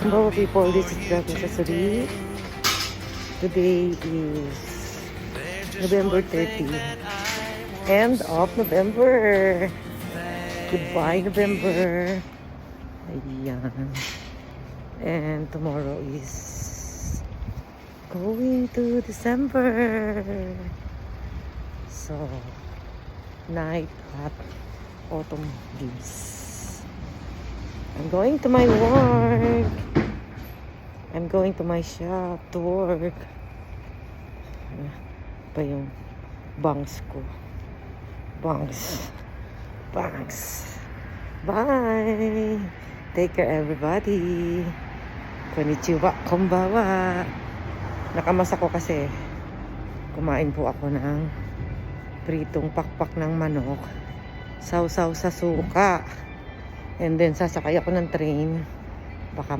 Hello people, this is Jackie Sasuri. Today is November 30. End of November. Goodbye November. Ayan. And tomorrow is going to December. So, night at autumn leaves. I'm going to my work. I'm going to my shop to work. Pa yung bangs ko. Bangs. Bye. Take care everybody. Konnichiwa, konbawa. Nakamasa ko kasi. Kumain po ako ng pritong pakpak ng manok. Sausaw sa suka. And then sasakay ako ng train. Baka